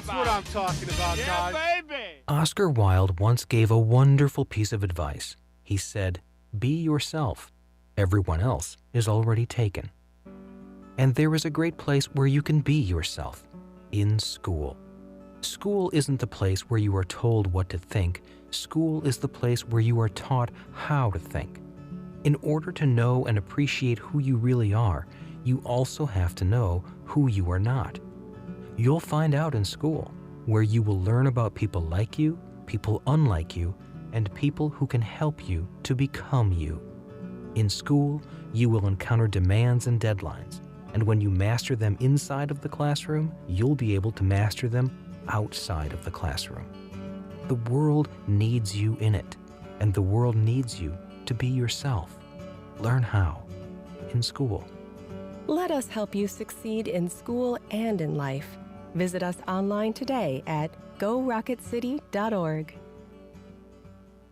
what I'm talking about, guys. baby! Oscar Wilde once gave a wonderful piece of advice. He said, "Be yourself. Everyone else is already taken." And there is a great place where you can be yourself, in school. School isn't the place where you are told what to think. School is the place where you are taught how to think. In order to know and appreciate who you really are, you also have to know who you are not. You'll find out in school, where you will learn about people like you, people unlike you, and people who can help you to become you. In school, you will encounter demands and deadlines, and when you master them inside of the classroom, you'll be able to master them outside of the classroom. The world needs you in it, and the world needs you to be yourself. Learn how in school. Let us help you succeed in school and in life. Visit us online today at gorocketcity.org.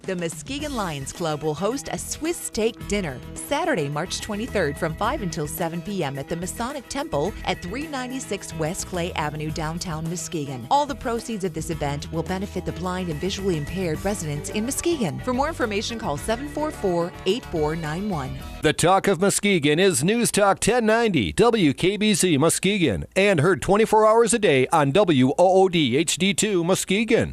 The Muskegon Lions Club will host a Swiss steak dinner Saturday, March 23rd from 5 until 7 p.m. at the Masonic Temple at 396 West Clay Avenue, downtown Muskegon. All the proceeds of this event will benefit the blind and visually impaired residents in Muskegon. For more information, call 744-8491. The Talk of Muskegon is News Talk 1090 WKBC Muskegon and heard 24 hours a day on WOOD HD2 Muskegon.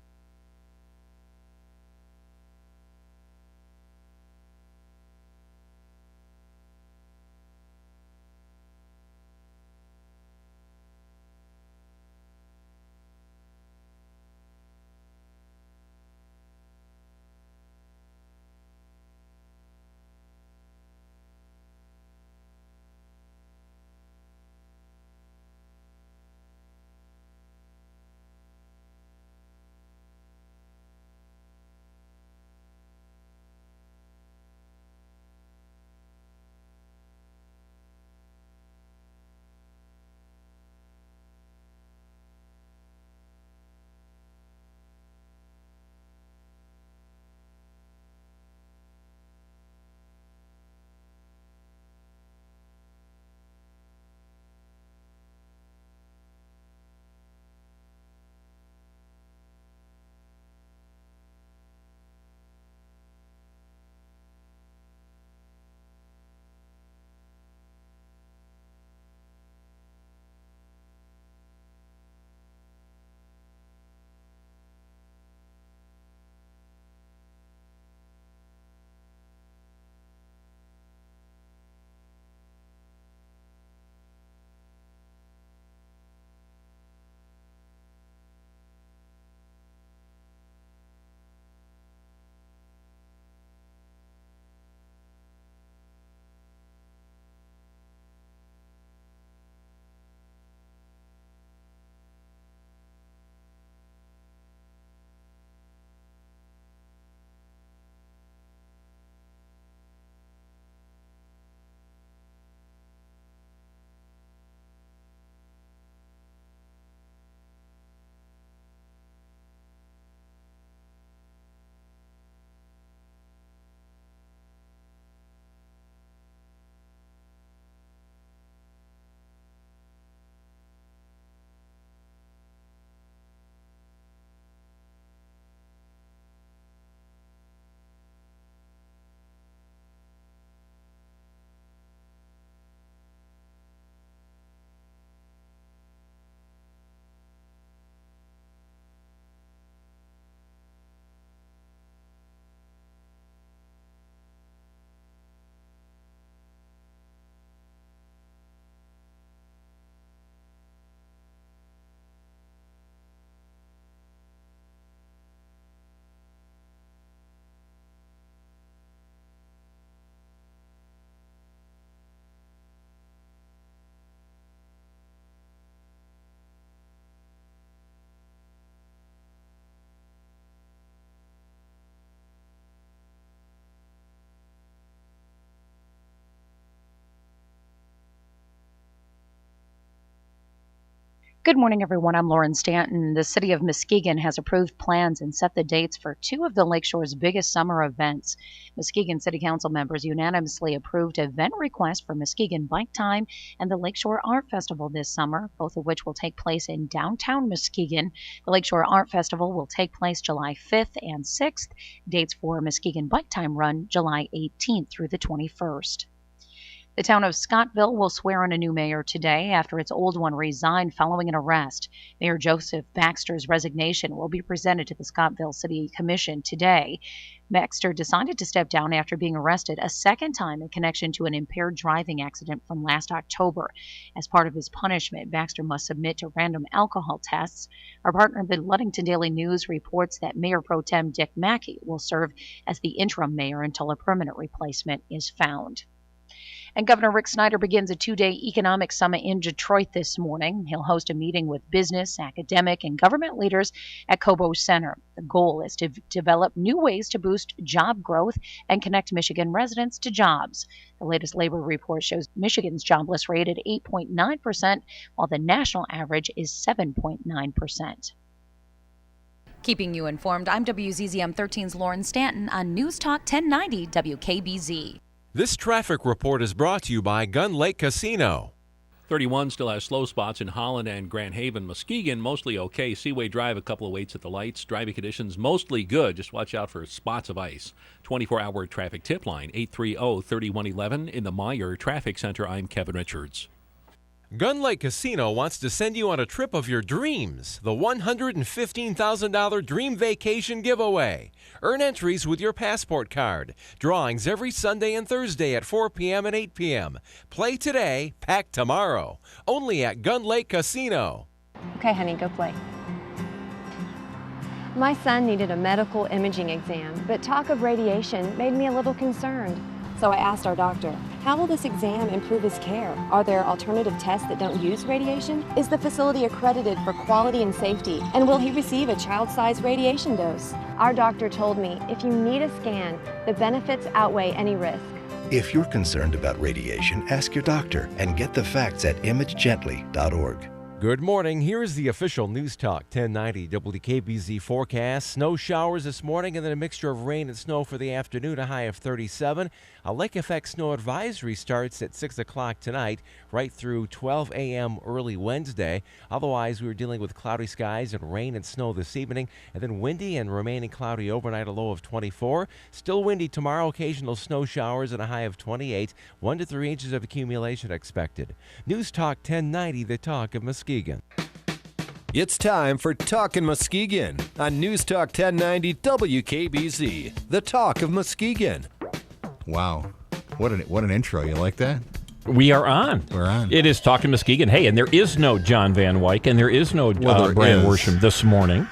Good morning, everyone. I'm Lauren Stanton. The city of Muskegon has approved plans and set the dates for two of the Lakeshore's biggest summer events. Muskegon City Council members unanimously approved event requests for Muskegon Bike Time and the Lakeshore Art Festival this summer, both of which will take place in downtown Muskegon. The Lakeshore Art Festival will take place July 5th and 6th. Dates for Muskegon Bike Time run July 18th through the 21st. The town of Scottville will swear in a new mayor today after its old one resigned following an arrest. Mayor Joseph Baxter's resignation will be presented to the Scottville City Commission today. Baxter decided to step down after being arrested a second time in connection to an impaired driving accident from last October. As part of his punishment, Baxter must submit to random alcohol tests. Our partner, the Ludington Daily News, reports that Mayor Pro Tem Dick Mackey will serve as the interim mayor until a permanent replacement is found. And Governor Rick Snyder begins a two-day economic summit in Detroit this morning. He'll host a meeting with business, academic, and government leaders at Cobo Center. The goal is to develop new ways to boost job growth and connect Michigan residents to jobs. The latest labor report shows Michigan's jobless rate at 8.9%, while the national average is 7.9%. Keeping you informed, I'm WZZM 13's Lauren Stanton on News Talk 1090 WKBZ. This traffic report is brought to you by Gun Lake Casino. 31 still has slow spots in Holland and Grand Haven. Muskegon, mostly okay. Seaway Drive, a couple of waits at the lights. Driving conditions, mostly good. Just watch out for spots of ice. 24-hour traffic tip line, 830-3111. In the Meyer Traffic Center, I'm Kevin Richards. Gun Lake Casino wants to send you on a trip of your dreams, the $115,000 Dream Vacation Giveaway. Earn entries with your passport card. Drawings every Sunday and Thursday at 4 p.m. and 8 p.m. Play today, pack tomorrow. Only at Gun Lake Casino. Okay, honey, go play. My son needed a medical imaging exam, but talk of radiation made me a little concerned. So I asked our doctor, how will this exam improve his care? Are there alternative tests that don't use radiation? Is the facility accredited for quality and safety? And will he receive a child-sized radiation dose? Our doctor told me, if you need a scan, the benefits outweigh any risk. If you're concerned about radiation, ask your doctor and get the facts at imagegently.org. Good morning. Here is the official News Talk 1090 WKBZ forecast. Snow showers this morning and then a mixture of rain and snow for the afternoon, a high of 37. A lake effect snow advisory starts at 6 o'clock tonight, right through 12 a.m. early Wednesday. Otherwise, we were dealing with cloudy skies and rain and snow this evening, and then windy and remaining cloudy overnight, a low of 24. Still windy tomorrow, occasional snow showers and a high of 28. 1 to 3 inches of accumulation expected. News Talk 1090, the talk of Muskegon. It's time for Talkin' Muskegon on News Talk 1090 WKBZ, the talk of Muskegon. Wow. What an intro. You like that? We are on. We're on. It is Talkin' Muskegon. Hey, and there is no John Van Wyck, and there is no Brian Worsham this morning.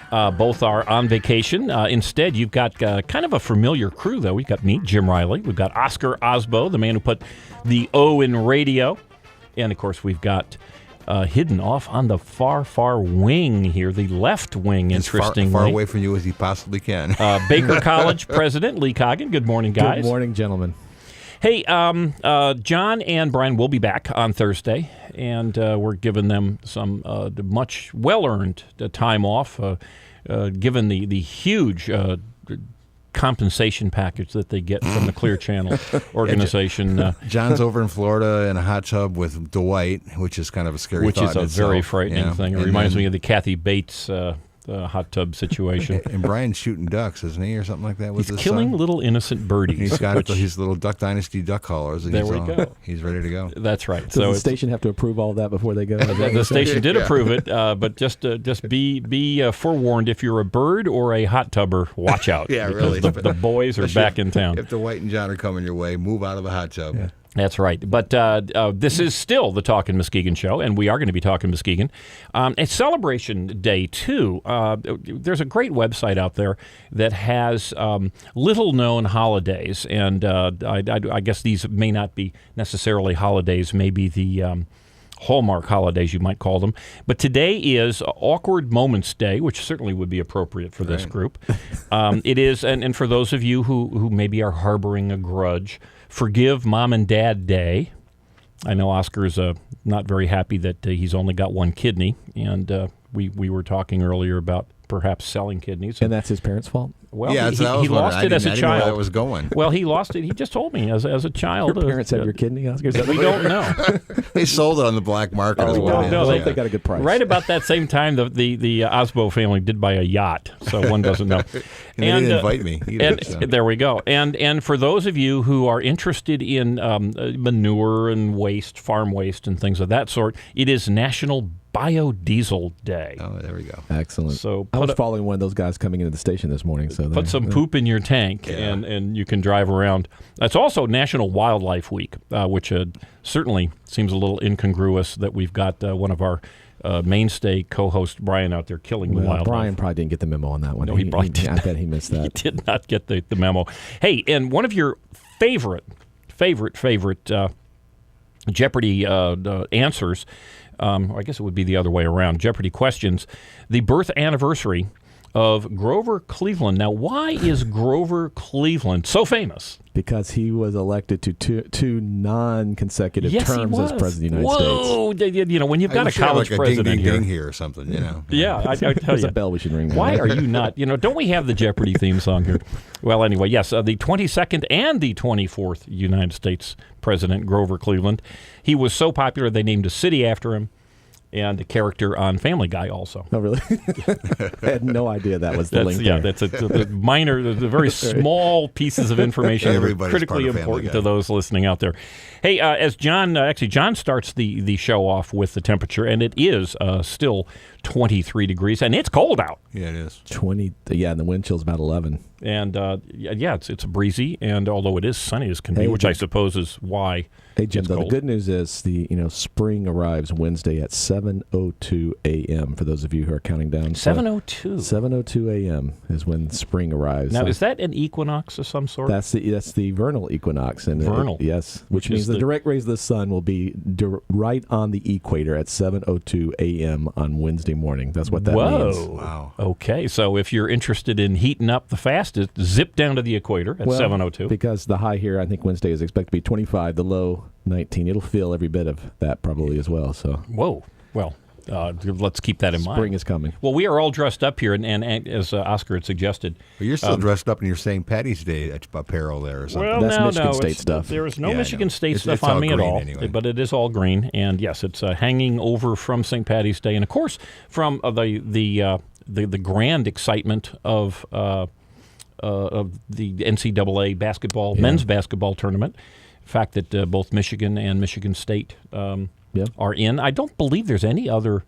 Both are on vacation. Instead, you've got kind of a familiar crew, though. We've got me, Jim Riley. We've got Oscar Osbo, the man who put the O in radio. And, of course, we've got hidden off on the far, far wing here, the left wing, interestingly. As far away from you as he possibly can. Baker College President Lee Coggin. Good morning, guys. Good morning, gentlemen. Hey, John and Brian will be back on Thursday, and we're giving them some much well-earned time off, given the huge compensation package that they get from the Clear Channel organization. John's over in Florida in a hot tub with Dwight, which is kind of a scary thought. Which is a very frightening thing. It reminds me of the Kathy Bates hot tub situation. And Brian's shooting ducks, isn't he, or something like that? He's killing little innocent birdies. He's got his little Duck Dynasty duck callers. There we go. He's ready to go. That's right. Does the station have to approve all that before they go? The station did approve it, but just be forewarned, if you're a bird or a hot tubber, watch out. Yeah, really. The boys are back in town. If Dwight and John are coming your way, move out of the hot tub. Yeah. That's right. But this is still the Talkin' Muskegon show, and we are going to be talking Muskegon. It's Celebration Day, too. There's a great website out there that has little-known holidays, and I guess these may not be necessarily holidays, maybe the Hallmark holidays, you might call them. But today is Awkward Moments Day, which certainly would be appropriate for this group. It is, and for those of you who maybe are harboring a grudge, Forgive Mom and Dad Day. I know Oscar's not very happy that he's only got one kidney, and we were talking earlier about perhaps selling kidneys. And that's his parents' fault? Well, yeah, he lost it as a child. I didn't know where that was going. Well, he lost it. He just told me as a child. Your parents had your kidney, Oscar? We don't know. They sold it on the black market as well. No, they got a good price. Right about that same time, the Osbo family did buy a yacht, so one doesn't know. And they didn't invite me either. There we go. And for those of you who are interested in manure and waste, farm waste and things of that sort, it is National Biodiesel Day. Oh, there we go. Excellent. So I was following one of those guys coming into the station this morning. So put some poop in your tank, and you can drive around. It's also National Wildlife Week, which certainly seems a little incongruous that we've got one of our mainstay co-host Brian out there killing the wildlife. Brian probably didn't get the memo on that one. No, he probably did. I bet he missed that. He did not get the memo. Hey, and one of your favorite Jeopardy answers. I guess it would be the other way around. Jeopardy questions, the birth anniversary of Grover Cleveland. Now, why is Grover Cleveland so famous? Because he was elected to two non-consecutive terms as president of the United States. You know, when you've got a college like president ding here or something, you know. Yeah, I tell There's you. a bell we should ring. Why are you not? Don't we have the Jeopardy theme song here? Well, anyway, yes, the 22nd and the 24th United States president, Grover Cleveland. He was so popular they named a city after him. And a character on Family Guy also. Oh, really? I had no idea that was the link there. That's a minor, the very small pieces of information that are critically important to those listening out there. Hey, as John starts the show off with the temperature, and it is still 23 degrees, and it's cold out. Yeah, it is. 20, and the wind chill's about 11. And, it's breezy, and although it is sunny as can be, which I suppose is why. Hey, Jim, the good news is the spring arrives Wednesday at 7:02 a.m. for those of you who are counting down. 7:02? 7:02 a.m. is when spring arrives. Now, is that an equinox of some sort? That's the vernal equinox. And vernal? Yes, which means the direct rays of the sun will be right on the equator at 7:02 a.m. on Wednesday morning. That's what that means. Wow. Okay, so if you're interested in heating up the fastest, zip down to the equator at 7:02. Because the high here, I think Wednesday is expected to be 25, the low 19. It'll feel every bit of that probably as well. So. Whoa. Well, let's keep that in mind. Spring is coming. Well, we are all dressed up here, and as Oscar had suggested. Well, you're still dressed up in your St. Patty's Day apparel there or something. Well, that's Michigan State stuff. There is no Michigan State stuff on me at all, anyway. But it is all green. And, yes, it's hanging over from St. Patty's Day. And, of course, from the grand excitement of the NCAA basketball, men's basketball tournament. The fact that both Michigan and Michigan State are in. I don't believe there's any other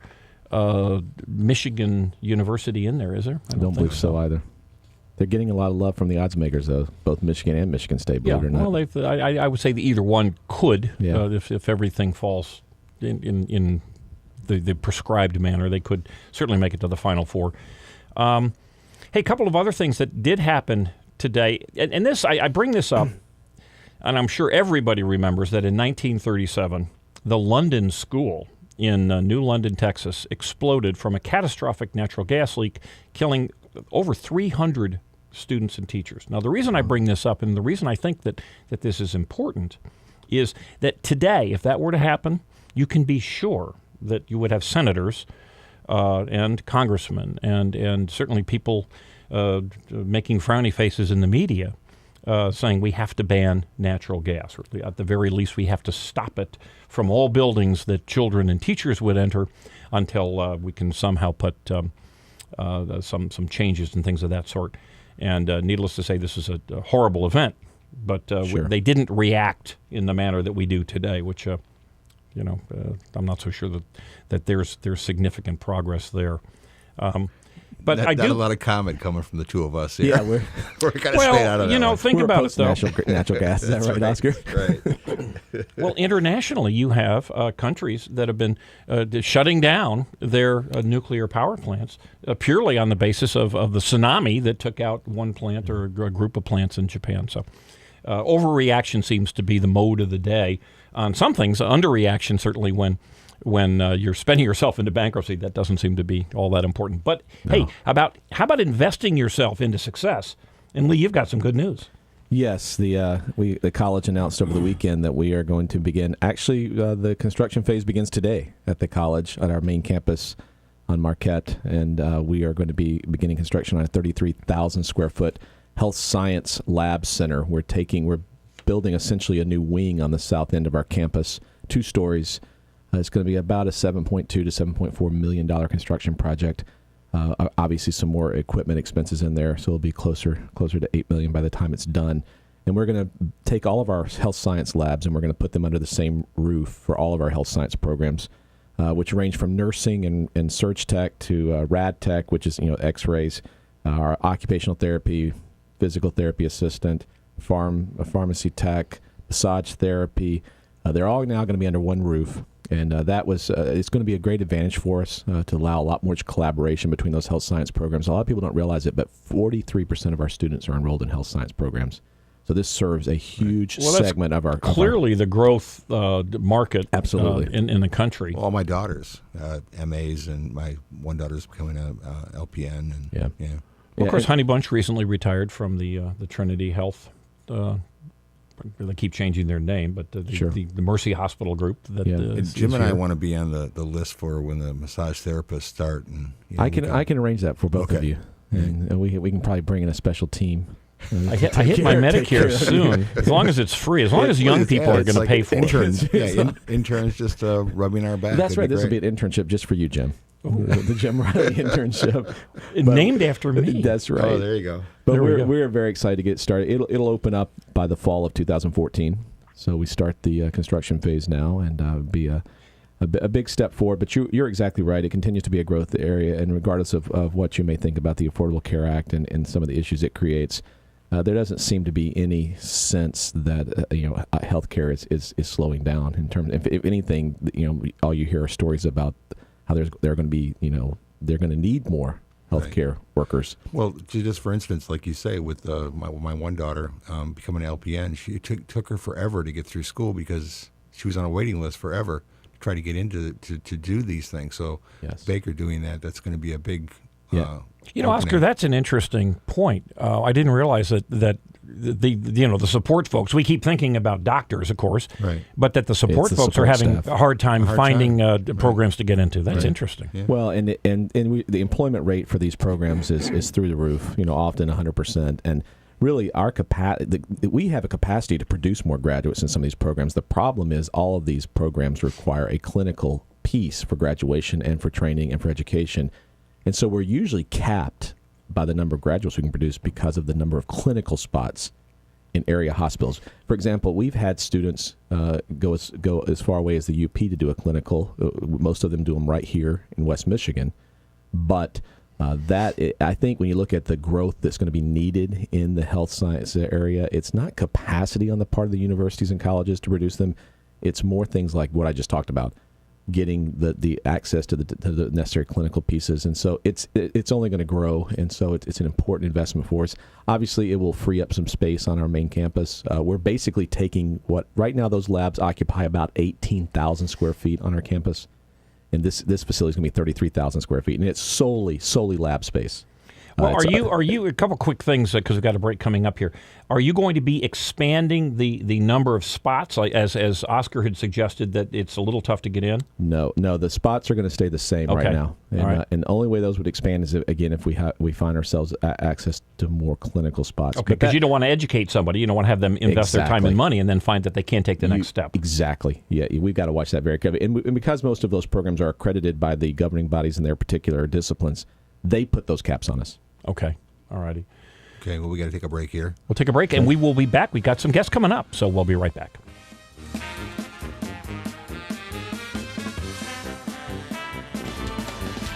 Michigan university in there, is there? I don't believe so either. They're getting a lot of love from the odds makers, though, both Michigan and Michigan State, believe it or not. Well, I would say that either one could, if everything falls in the prescribed manner. They could certainly make it to the Final Four. Hey, a couple of other things that did happen today, and this I bring this up, and I'm sure everybody remembers that in 1937, the London School in New London, Texas, exploded from a catastrophic natural gas leak, killing over 300 students and teachers. Now, the reason I bring this up, and the reason I think that this is important, is that today, if that were to happen, you can be sure that you would have senators and congressmen and certainly people making frowny faces in the media saying we have to ban natural gas, or at the very least we have to stop it from all buildings that children and teachers would enter until we can somehow put some changes and things of that sort. And needless to say, this is a horrible event, but they didn't react in the manner that we do today, which I'm not so sure that there's significant progress there. But not a lot of comment coming from the two of us here. Yeah, we're kind of stay out of that. Think about it, though. Natural gas, is that right, Oscar? Right. Well, internationally, you have countries that have been shutting down their nuclear power plants purely on the basis of the tsunami that took out one plant or a group of plants in Japan. So overreaction seems to be the mode of the day on some things. Underreaction, certainly, when you're spending yourself into bankruptcy, that doesn't seem to be all that important. But, hey, how about investing yourself into success? And, Lee, you've got some good news. Yes, the college announced over the weekend that we are going to begin. Actually, the construction phase begins today at the college at our main campus on Marquette, and we are going to be beginning construction on a 33,000 square foot health science lab center. We're building essentially a new wing on the south end of our campus, 2 stories. It's going to be about a $7.2 to $7.4 million construction project. Obviously, some more equipment expenses in there, so it'll be closer to $8 million by the time it's done. And we're going to take all of our health science labs and we're going to put them under the same roof for all of our health science programs, which range from nursing and surge tech to rad tech, which is X-rays, our occupational therapy, physical therapy assistant, pharmacy tech, massage therapy. They're all now going to be under one roof. And it's going to be a great advantage for us to allow a lot more collaboration between those health science programs. A lot of people don't realize it, but 43% of our students are enrolled in health science programs. So this serves a huge segment of our... Clearly the growth market absolutely in the country. All my daughters, MAs, and my one daughter's becoming a LPN. And, yeah. Well, of course, Honey Bunch recently retired from the Trinity Health they keep changing their name, but the Mercy Hospital group. Jim and I want to be on the list for when the massage therapists start. And I can arrange that for both of you, and we can probably bring in a special team. I hit my Medicare soon, as long as it's free, as long as young people are going to pay for interns. it. Interns just rubbing our back. That's right. This will be an internship just for you, Jim. The Jim Riley internship, named after me. That's right. Oh, there you go. But we're very excited to get started. It'll open up by the fall of 2014. So we start the construction phase now, and be a big step forward. But you're exactly right. It continues to be a growth area, and regardless of what you may think about the Affordable Care Act and some of the issues it creates, there doesn't seem to be any sense that healthcare is slowing down. In terms, if anything, all you hear are stories about how they're going to be, they're going to need more healthcare workers. Well, just for instance, like you say, with my one daughter becoming an LPN, she took her forever to get through school because she was on a waiting list forever to try to get into to do these things. So Baker doing that's going to be a big. Oscar, that's an interesting point. I didn't realize that the support folks. We keep thinking about doctors, of course, right? But that the support folks are having a hard time finding programs to get into. That's interesting. Yeah. Well, and the employment rate for these programs is through the roof. Often 100%. And really, we have a capacity to produce more graduates in some of these programs. The problem is all of these programs require a clinical piece for graduation and for training and for education. And so we're usually capped by the number of graduates we can produce because of the number of clinical spots in area hospitals. For example, we've had students go as far away as the UP to do a clinical. Most of them do them right here in West Michigan. But I think when you look at the growth that's going to be needed in the health science area, it's not capacity on the part of the universities and colleges to produce them. It's more things like what I just talked about, getting the access to the necessary clinical pieces. And so it's only going to grow, and so it's an important investment for us. Obviously, it will free up some space on our main campus. We're basically taking right now those labs occupy about 18,000 square feet on our campus, and this facility is going to be 33,000 square feet, and it's solely lab space. Well, are you a couple quick things because we've got a break coming up here. Are you going to be expanding the number of spots, like as Oscar had suggested that it's a little tough to get in? No, the spots are going to stay the same right now. And, and the only way those would expand is again if we find ourselves access to more clinical spots. Okay, because you don't want to educate somebody, you don't want to have them invest their time and money and then find that they can't take the next step. Exactly. Yeah, we've got to watch that very carefully. And because most of those programs are accredited by the governing bodies in their particular disciplines, they put those caps on us. Okay. All righty. Okay, well, we got to take a break here. We'll take a break, and we will be back. We've got some guests coming up, so we'll be right back.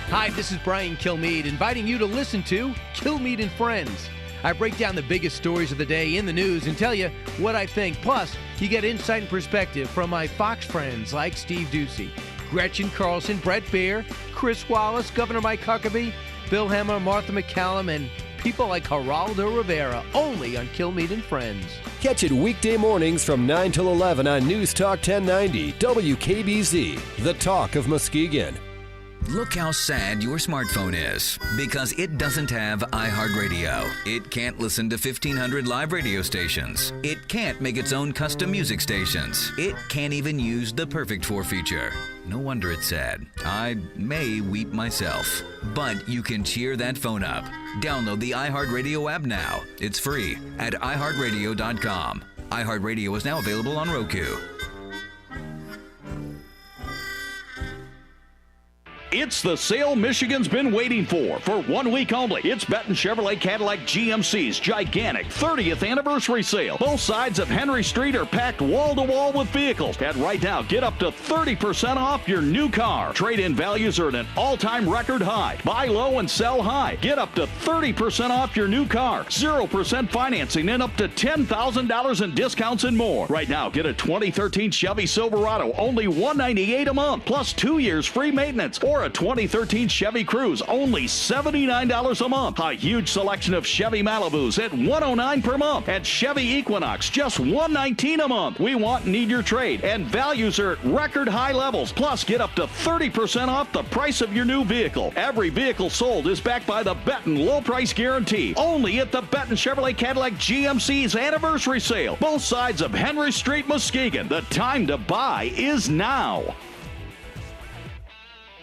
Hi, this is Brian Kilmeade, inviting you to listen to Kilmeade and Friends. I break down the biggest stories of the day in the news and tell you what I think. Plus, you get insight and perspective from my Fox friends like Steve Ducey, Gretchen Carlson, Brett Baer, Chris Wallace, Governor Mike Huckabee, Bill Hemmer, Martha McCallum, and people like Geraldo Rivera, only on Kilmeade and Friends. Catch it weekday mornings from 9 till 11 on News Talk 1090, WKBZ, the talk of Muskegon. Look how sad your smartphone is because it doesn't have iHeartRadio. It can't listen to 1,500 live radio stations. It can't make its own custom music stations. It can't even use the Perfect 4 feature. No wonder it's sad. I may weep myself. But you can cheer that phone up. Download the iHeartRadio app now. It's free at iHeartRadio.com. iHeartRadio is now available on Roku. It's the sale Michigan's been waiting for 1 week only. It's Benton Chevrolet Cadillac GMC's gigantic 30th anniversary sale. Both sides of Henry Street are packed wall to wall with vehicles. And right now, get up to 30% off your new car. Trade-in values are at an all-time record high. Buy low and sell high. Get up to 30% off your new car. 0% financing and up to $10,000 in discounts and more. Right now, get a 2013 Chevy Silverado, only $198 a month, plus 2 years free maintenance. Or a 2013 Chevy Cruze, only $79 a month. A huge selection of Chevy Malibus at $109 per month. And Chevy Equinox, just $119 a month. We want and need your trade. And values are at record high levels. Plus, get up to 30% off the price of your new vehicle. Every vehicle sold is backed by the Benton Low Price Guarantee. Only at the Benton Chevrolet Cadillac GMC's anniversary sale. Both sides of Henry Street, Muskegon. The time to buy is now.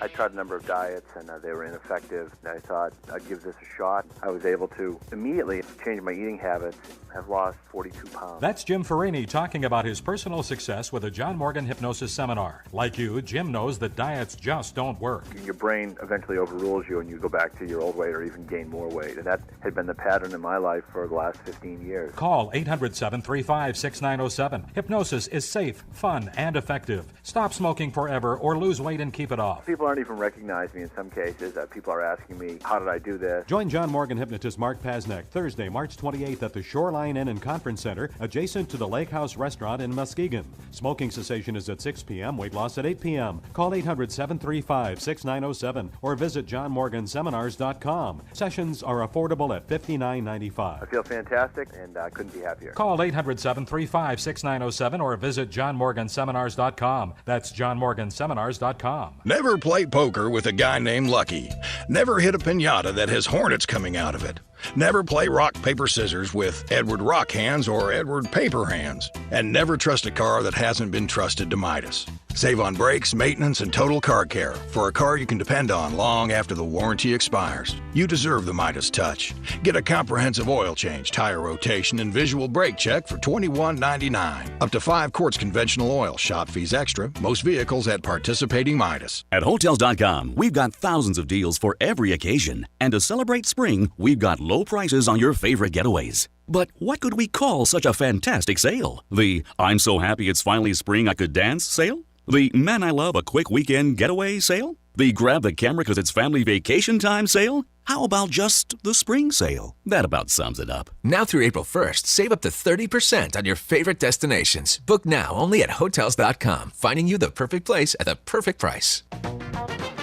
I tried a number of diets, and they were ineffective. And I thought I'd give this a shot. I was able to immediately change my eating habits, have lost 42 pounds. That's Jim Farini talking about his personal success with a John Morgan Hypnosis Seminar. Like you, Jim knows that diets just don't work. Your brain eventually overrules you, and you go back to your old weight or even gain more weight. And that had been the pattern in my life for the last 15 years. Call 800-735-6907. Hypnosis is safe, fun, and effective. Stop smoking forever or lose weight and keep it off. People aren't even recognizing me in some cases. People are asking me, how did I do this? Join John Morgan hypnotist Mark Pasnek Thursday, March 28th at the Shoreline Inn and Conference Center, adjacent to the Lake House Restaurant in Muskegon. Smoking cessation is at 6 p.m., weight loss at 8 p.m. Call 800-735-6907 or visit johnmorganseminars.com. Sessions are affordable at $59.95. I feel fantastic, and I couldn't be happier. Call 800-735-6907 or visit johnmorganseminars.com. That's johnmorganseminars.com. Never play poker with a guy named Lucky. Never hit a piñata that has hornets coming out of it. Never play rock, paper, scissors with Edward Rock Hands or Edward Paper Hands. And never trust a car that hasn't been trusted to Midas. Save on brakes, maintenance, and total car care for a car you can depend on long after the warranty expires. You deserve the Midas touch. Get a comprehensive oil change, tire rotation, and visual brake check for $21.99. Up to 5 quarts conventional oil, shop fees extra. Most vehicles at participating Midas. At Hotels.com, we've got thousands of deals for every occasion. And to celebrate spring, we've got low prices on your favorite getaways. But what could we call such a fantastic sale? The I'm so happy it's finally spring I could dance sale? The man I love a quick weekend getaway sale? The grab the camera because it's family vacation time sale? How about just the spring sale? That about sums it up. Now through April 1st, save up to 30% on your favorite destinations. Book now only at Hotels.com, finding you the perfect place at the perfect price.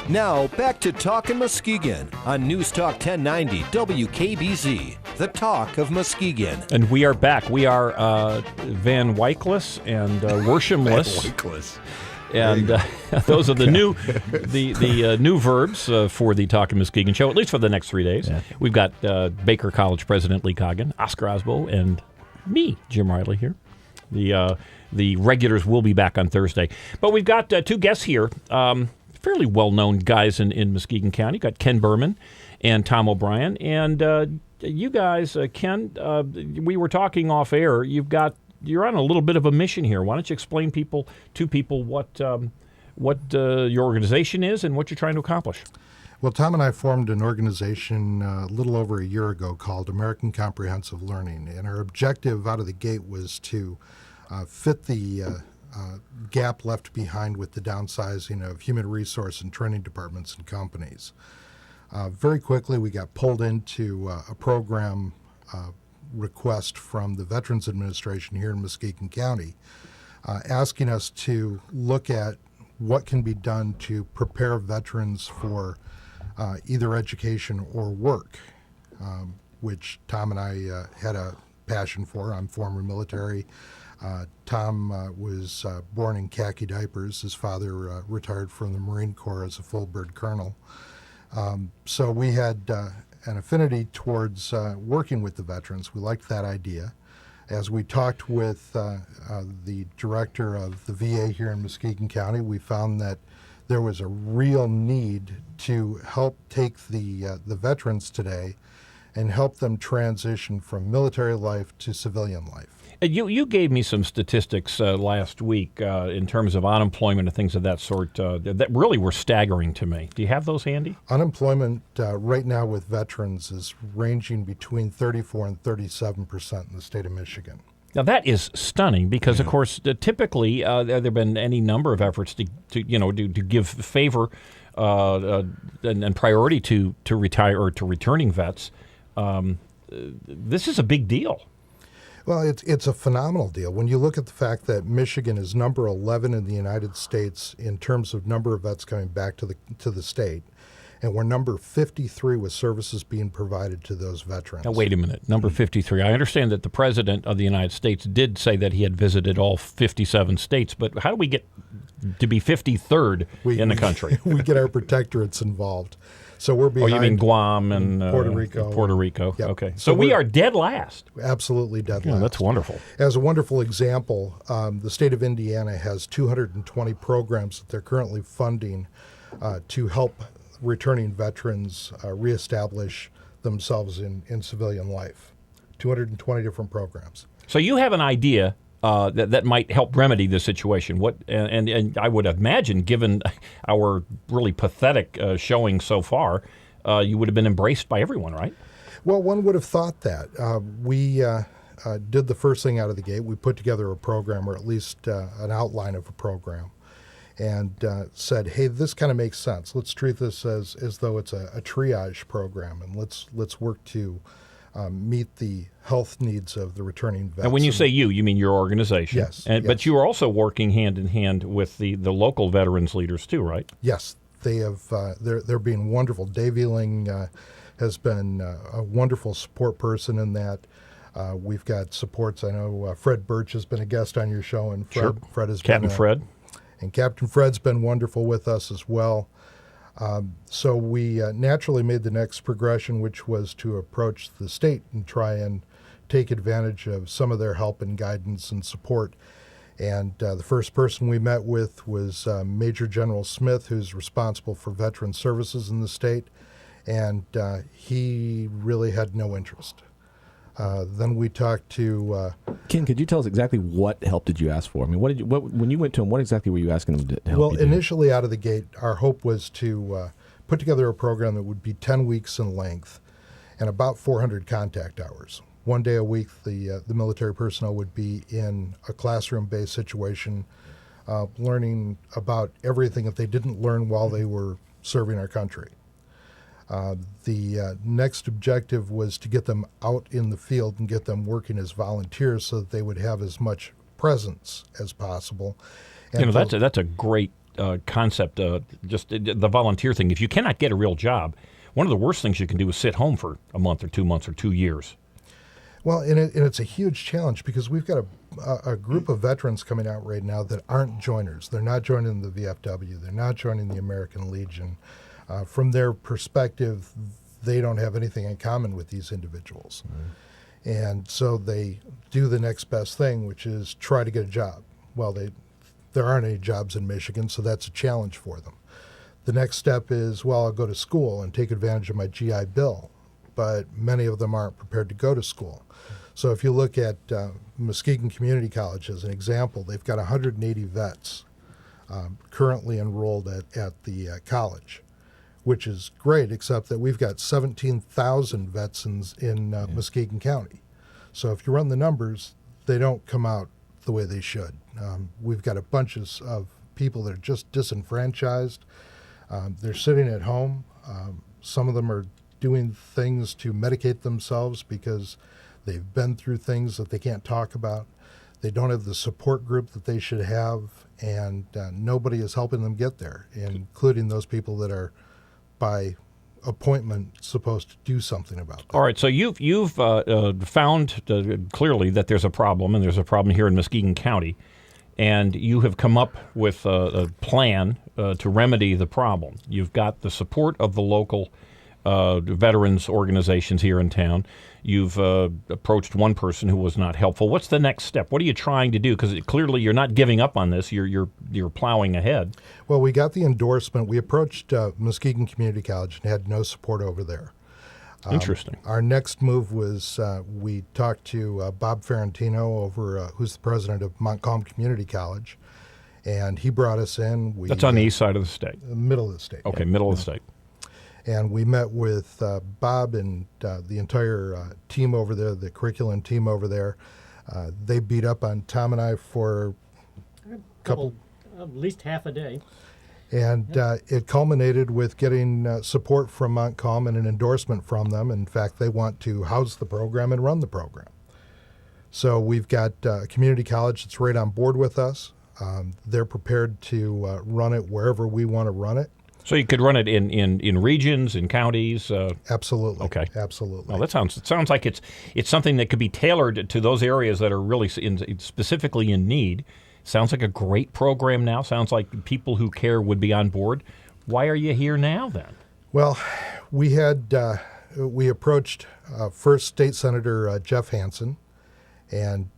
Now, back to Talkin' Muskegon on News Talk 1090 WKBZ, the talk of Muskegon. And we are back. We are Van Wykless and Worshamless. Van Wykless. And those are the new new verbs for the Talkin' Muskegon show, at least for the next 3 days. Yeah. We've got Baker College President Lee Coggin, Oscar Osbo, and me, Jim Riley, here. The regulars will be back on Thursday. But we've got 2 guests here, fairly well-known guys in Muskegon County. You've got Ken Berman and Tom O'Brien. And you guys, Ken, we were talking off air. You're on a little bit of a mission here. Why don't you explain to people what your organization is and what you're trying to accomplish? Well, Tom and I formed an organization a little over a year ago called American Comprehensive Learning, and our objective out of the gate was to fit the gap left behind with the downsizing of human resource and training departments and companies. Very quickly, we got pulled into a program request from the Veterans Administration here in Muskegon County, asking us to look at what can be done to prepare veterans for either education or work, which Tom and I had a passion for. I'm former military. Tom was born in khaki diapers. His father retired from the Marine Corps as a full bird colonel. So we had an affinity towards working with the veterans. We liked that idea. As we talked with the director of the VA here in Muskegon County, we found that there was a real need to help take the veterans today and help them transition from military life to civilian life. You gave me some statistics last week in terms of unemployment and things of that sort that really were staggering to me. Do you have those handy? Unemployment right now with veterans is ranging between 34 and 37% in the state of Michigan. Now that is stunning because, of course, typically there have been any number of efforts to give favor and priority to retire or to returning vets. This is a big deal. Well, it's a phenomenal deal. When you look at the fact that Michigan is number 11 in the United States in terms of number of vets coming back to the state, and we're number 53 with services being provided to those veterans. Now, wait a minute. Number 53. I understand that the President of the United States did say that he had visited all 57 states, but how do we get to be 53rd in the country? We get our protectorates involved. So we're behind. Oh, you mean Guam and Puerto Rico. Puerto Rico. Yep. Okay. So we are dead last. Absolutely dead last. That's wonderful. As a wonderful example, the state of Indiana has 220 programs that they're currently funding to help returning veterans reestablish themselves in civilian life. 220 different programs. So you have an idea that might help remedy the situation. What and I would imagine, given our really pathetic showing so far, you would have been embraced by everyone, right? Well, one would have thought that. We did the first thing out of the gate. We put together a program, or at least an outline of a program, and said, "Hey, this kind of makes sense. Let's treat this as though it's a triage program, and let's work to." Meet the health needs of the returning vets. And when you say you mean your organization. Yes, yes. But you are also working hand in hand with the local veterans leaders too, right? Yes, they have. They're being wonderful. Dave Ealing has been a wonderful support person in that. We've got supports. I know Fred Birch has been a guest on your show, and Fred has Captain been Fred. And Captain Fred's been wonderful with us as well. So we naturally made the next progression, which was to approach the state and try and take advantage of some of their help and guidance and support. And the first person we met with was Major General Smith, who's responsible for veteran services in the state, and he really had no interest. Then we talked to Ken. Could you tell us exactly what help did you ask for? I mean, when you went to him, what exactly were you asking him to help? Well, you do? initially out of the gate, our hope was to put together a program that would be 10 weeks in length and about 400 contact hours. One day a week, the military personnel would be in a classroom-based situation, learning about everything that they didn't learn while they were serving our country. The next objective was to get them out in the field and get them working as volunteers so that they would have as much presence as possible. And that's a great concept, just the volunteer thing. If you cannot get a real job, one of the worst things you can do is sit home for a month or 2 months or 2 years. Well, and it's a huge challenge because we've got a group of veterans coming out right now that aren't joiners. They're not joining the VFW. They're not joining the American Legion. From their perspective, they don't have anything in common with these individuals. Mm-hmm. And so they do the next best thing, which is try to get a job. Well, there aren't any jobs in Michigan, so that's a challenge for them. The next step is, well, I'll go to school and take advantage of my GI Bill. But many of them aren't prepared to go to school. So if you look at Muskegon Community College as an example, they've got 180 vets currently enrolled at the college, which is great, except that we've got 17,000 vets in Muskegon County. So if you run the numbers, they don't come out the way they should. We've got a bunch of people that are just disenfranchised. They're sitting at home. Some of them are doing things to medicate themselves because they've been through things that they can't talk about. They don't have the support group that they should have, and nobody is helping them get there, including those people that are by appointment supposed to do something about that? All right, so you've found clearly that there's a problem, and there's a problem here in Muskegon County, and you have come up with a plan to remedy the problem. You've got the support of the local veterans organizations here in town. You've approached one person who was not helpful. What's the next step? What are you trying to do? Because clearly you're not giving up on this. You're plowing ahead. Well, we got the endorsement. We approached Muskegon Community College and had no support over there. Interesting. Our next move was we talked to Bob Ferrantino over, who's the president of Montcalm Community College, and he brought us in. That's on the east side of the state. Middle of the state. Okay, middle of the state. And we met with Bob and the entire team over there, the curriculum team over there. They beat up on Tom and I for a couple, at least half a day. And it culminated with getting support from Montcalm and an endorsement from them. In fact, they want to house the program and run the program. So we've got a community college that's right on board with us. They're prepared to run it wherever we want to run it. So you could run it in regions, in counties. Absolutely. Okay. Absolutely. Well, it sounds like it's something that could be tailored to those areas that are really specifically in need. Sounds like a great program now. Sounds like people who care would be on board. Why are you here now then? Well, we approached first State Senator Jeff Hansen, and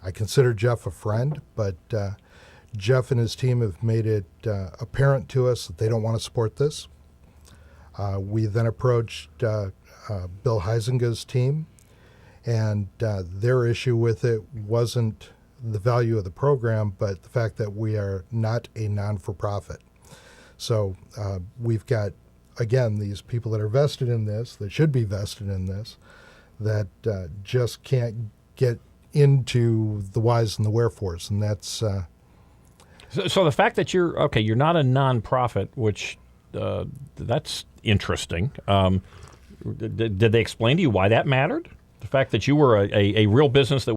I consider Jeff a friend, but Jeff and his team have made it apparent to us that they don't want to support this. We then approached Bill Heisinga's team, and their issue with it wasn't the value of the program, but the fact that we are not a non-for-profit. So we've got, again, these people that are vested in this, that should be vested in this, that just can't get into the whys and the wherefores, and that's... So the fact that you're not a nonprofit, which that's interesting. Did they explain to you why that mattered? The fact that you were a real business that